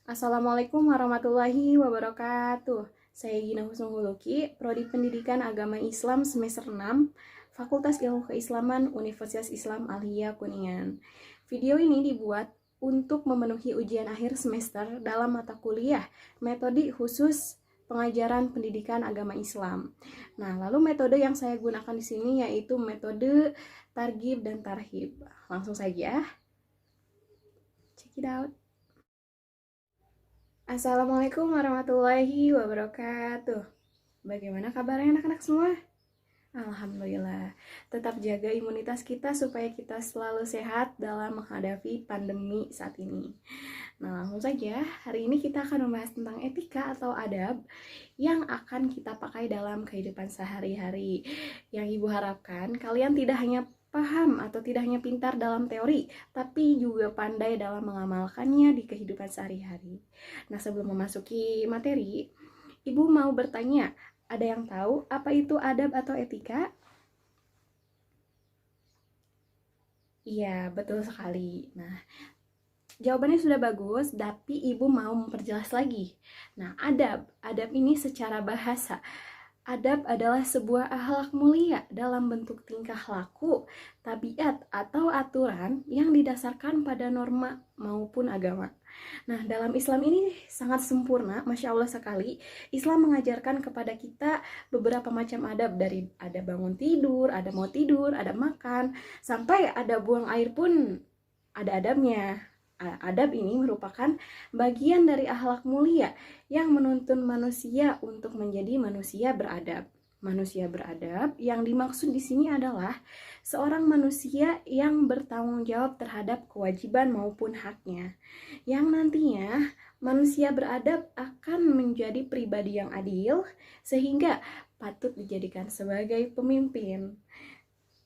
Assalamualaikum warahmatullahi wabarakatuh. Saya Gina Husnul Huluki, Prodi Pendidikan Agama Islam semester 6, Fakultas Ilmu Keislaman Universitas Islam Al-Hiyah Kuningan. Video ini dibuat untuk memenuhi ujian akhir semester dalam mata kuliah metode khusus pengajaran pendidikan agama Islam. Nah, lalu metode yang saya gunakan di sini yaitu metode targhib dan tarhib. Langsung saja, check it out. Assalamualaikum warahmatullahi wabarakatuh. Bagaimana kabarnya anak-anak semua? Alhamdulillah. Tetap jaga imunitas kita supaya kita selalu sehat dalam menghadapi pandemi saat ini. Nah, langsung saja, hari ini kita akan membahas tentang etika atau adab yang akan kita pakai dalam kehidupan sehari-hari. Yang Ibu harapkan kalian tidak hanya paham atau tidak hanya pintar dalam teori, tapi juga pandai dalam mengamalkannya di kehidupan sehari-hari. Nah, sebelum memasuki materi, Ibu mau bertanya, ada yang tahu apa itu adab atau etika? Iya, betul sekali. Nah, jawabannya sudah bagus, tapi Ibu mau memperjelas lagi. Nah, adab ini secara bahasa. Adab adalah sebuah akhlak mulia dalam bentuk tingkah laku, tabiat, atau aturan yang didasarkan pada norma maupun agama. Nah, dalam Islam ini sangat sempurna, Masya Allah sekali. Islam mengajarkan kepada kita beberapa macam adab, dari ada bangun tidur, ada mau tidur, ada makan, sampai ada buang air pun ada adabnya. Adab ini merupakan bagian dari akhlak mulia yang menuntun manusia untuk menjadi manusia beradab. Manusia beradab yang dimaksud di sini adalah seorang manusia yang bertanggung jawab terhadap kewajiban maupun haknya. Yang nantinya manusia beradab akan menjadi pribadi yang adil sehingga patut dijadikan sebagai pemimpin.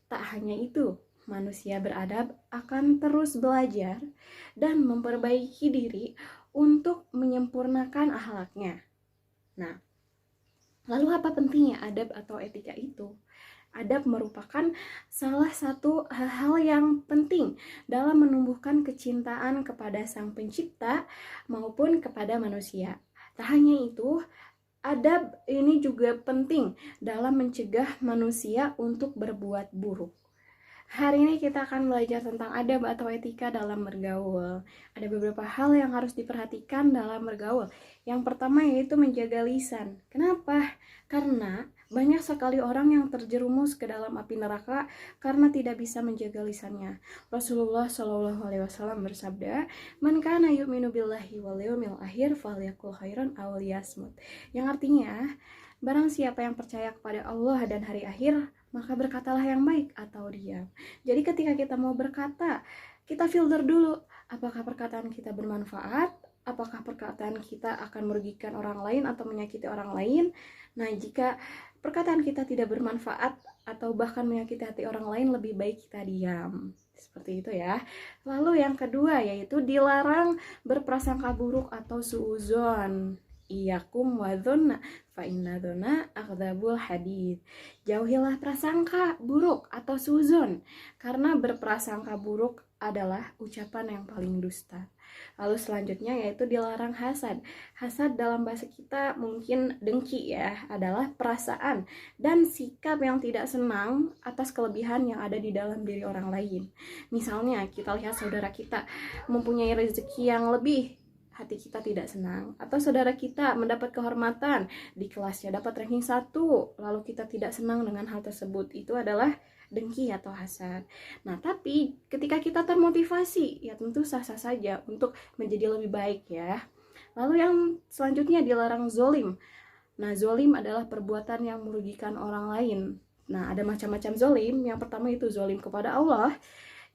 Tak hanya itu, manusia beradab akan terus belajar dan memperbaiki diri untuk menyempurnakan akhlaknya. Nah, lalu apa pentingnya adab atau etika itu? Adab merupakan salah satu hal-hal yang penting dalam menumbuhkan kecintaan kepada Sang Pencipta maupun kepada manusia. Tak hanya itu, adab ini juga penting dalam mencegah manusia untuk berbuat buruk. Hari ini kita akan belajar tentang adab atau etika dalam bergaul. Ada beberapa hal yang harus diperhatikan dalam bergaul. Yang pertama yaitu menjaga lisan. Kenapa? Karena banyak sekali orang yang terjerumus ke dalam api neraka karena tidak bisa menjaga lisannya. Rasulullah Shallallahu Alaihi Wasallam bersabda, "Man kana yu'minu billahi wal yawmil akhir falyakul khairan aw liyasmut." Yang artinya, barang siapa yang percaya kepada Allah dan hari akhir, maka berkatalah yang baik atau diam. Jadi ketika kita mau berkata, kita filter dulu apakah perkataan kita bermanfaat, apakah perkataan kita akan merugikan orang lain atau menyakiti orang lain. Nah, jika perkataan kita tidak bermanfaat atau bahkan menyakiti hati orang lain, lebih baik kita diam. Seperti itu ya. Lalu yang kedua yaitu dilarang berprasangka buruk atau suuzon. Iyakum wadhonna fa inna dzonna akdzabul hadits. Jauhilah prasangka buruk atau suzon, karena berprasangka buruk adalah ucapan yang paling dusta. Lalu selanjutnya yaitu dilarang hasad. Hasad dalam bahasa kita mungkin dengki ya, adalah perasaan dan sikap yang tidak senang atas kelebihan yang ada di dalam diri orang lain. Misalnya kita lihat saudara kita mempunyai rezeki yang lebih, hati kita tidak senang. Atau saudara kita mendapat kehormatan di kelasnya, dapat ranking 1, lalu kita tidak senang dengan hal tersebut. Itu adalah dengki atau hasad. Nah, tapi ketika kita termotivasi, ya tentu sah-sah saja untuk menjadi lebih baik ya. Lalu yang selanjutnya dilarang zolim. Nah, zolim adalah perbuatan yang merugikan orang lain. Nah, ada macam-macam zolim. Yang pertama itu zolim kepada Allah,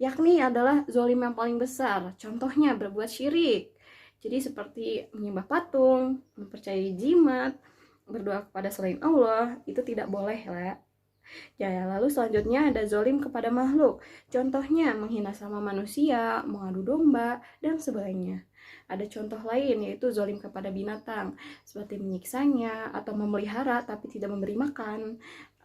yakni adalah zolim yang paling besar. Contohnya berbuat syirik. Jadi seperti menyembah patung, mempercayai jimat, berdoa kepada selain Allah, itu tidak boleh lah. Ya, lalu selanjutnya ada zolim kepada makhluk. Contohnya menghina sama manusia, mengadu domba, dan sebagainya. Ada contoh lain yaitu zolim kepada binatang, seperti menyiksanya atau memelihara tapi tidak memberi makan.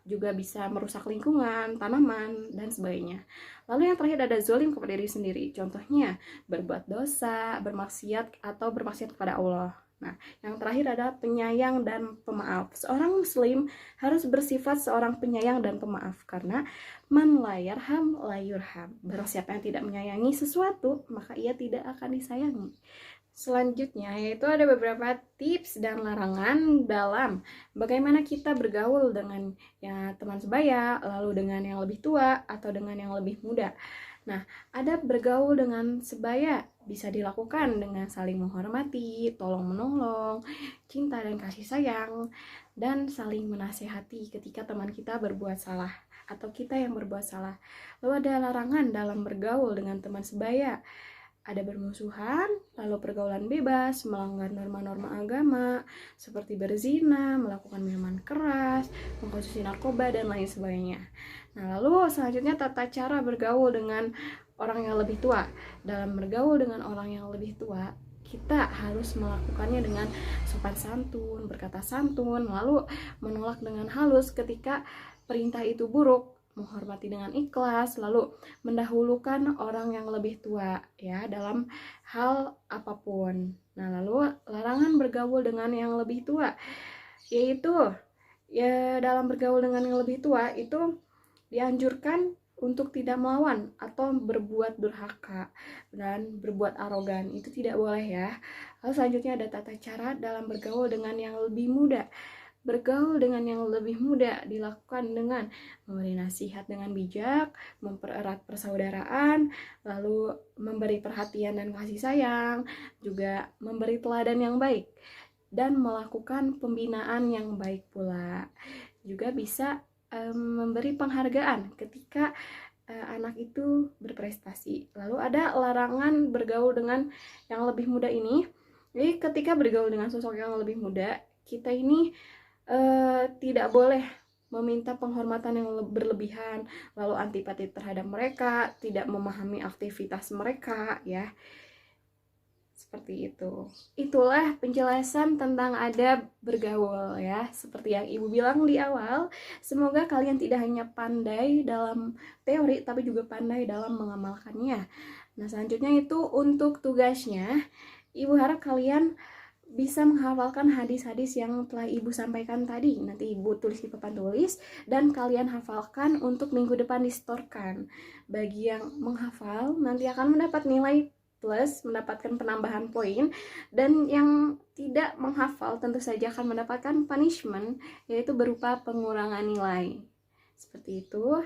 juga bisa merusak lingkungan, tanaman, dan sebagainya. Lalu yang terakhir ada zolim kepada diri sendiri. Contohnya, berbuat dosa, bermaksiat, atau bermaksiat kepada Allah. Nah, yang terakhir adalah penyayang dan pemaaf. Seorang muslim harus bersifat seorang penyayang dan pemaaf, karena man la yarham la yurham. Barang siapa yang tidak menyayangi sesuatu, maka ia tidak akan disayangi. Selanjutnya yaitu ada beberapa tips dan larangan dalam bagaimana kita bergaul dengan ya teman sebaya, lalu dengan yang lebih tua atau dengan yang lebih muda. Nah, ada bergaul dengan sebaya bisa dilakukan dengan saling menghormati, tolong menolong, cinta dan kasih sayang, dan saling menasehati ketika teman kita berbuat salah atau kita yang berbuat salah. Lalu ada larangan dalam bergaul dengan teman sebaya. Ada bermusuhan, lalu pergaulan bebas, melanggar norma-norma agama, seperti berzina, melakukan minuman keras, mengkonsumsi narkoba, dan lain sebagainya. Nah, lalu selanjutnya tata cara bergaul dengan orang yang lebih tua. Dalam bergaul dengan orang yang lebih tua, kita harus melakukannya dengan sopan santun, berkata santun, lalu menolak dengan halus ketika perintah itu buruk, menghormati dengan ikhlas, lalu mendahulukan orang yang lebih tua ya dalam hal apapun. Nah, lalu larangan bergaul dengan yang lebih tua yaitu ya dalam bergaul dengan yang lebih tua itu dianjurkan untuk tidak melawan atau berbuat durhaka dan berbuat arogan, itu tidak boleh ya. Lalu selanjutnya ada tata cara dalam bergaul dengan yang lebih muda. Bergaul dengan yang lebih muda dilakukan dengan memberi nasihat dengan bijak, mempererat persaudaraan, lalu memberi perhatian dan kasih sayang, juga memberi teladan yang baik, dan melakukan pembinaan yang baik pula. Juga bisa memberi penghargaan ketika anak itu berprestasi. Lalu ada larangan bergaul dengan yang lebih muda ini. Jadi ketika bergaul dengan sosok yang lebih muda, kita ini tidak boleh meminta penghormatan yang berlebihan, lalu antipati terhadap mereka, tidak memahami aktivitas mereka ya. Seperti itu. Itulah penjelasan tentang adab bergaul ya. Seperti yang Ibu bilang di awal, semoga kalian tidak hanya pandai dalam teori tapi juga pandai dalam mengamalkannya. Nah, selanjutnya itu untuk tugasnya. Ibu harap kalian bisa menghafalkan hadis-hadis yang telah Ibu sampaikan tadi. Nanti Ibu tulis di papan tulis dan kalian hafalkan untuk minggu depan distorkan. Bagi yang menghafal nanti akan mendapat nilai plus, mendapatkan penambahan poin, dan yang tidak menghafal tentu saja akan mendapatkan punishment, yaitu berupa pengurangan nilai. Seperti itu.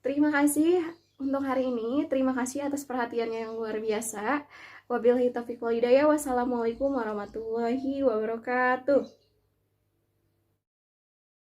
Terima kasih untuk hari ini. Terima kasih atas perhatiannya yang luar biasa. Wabillahi taufiq wal hidayah. Wassalamualaikum warahmatullahi wabarakatuh.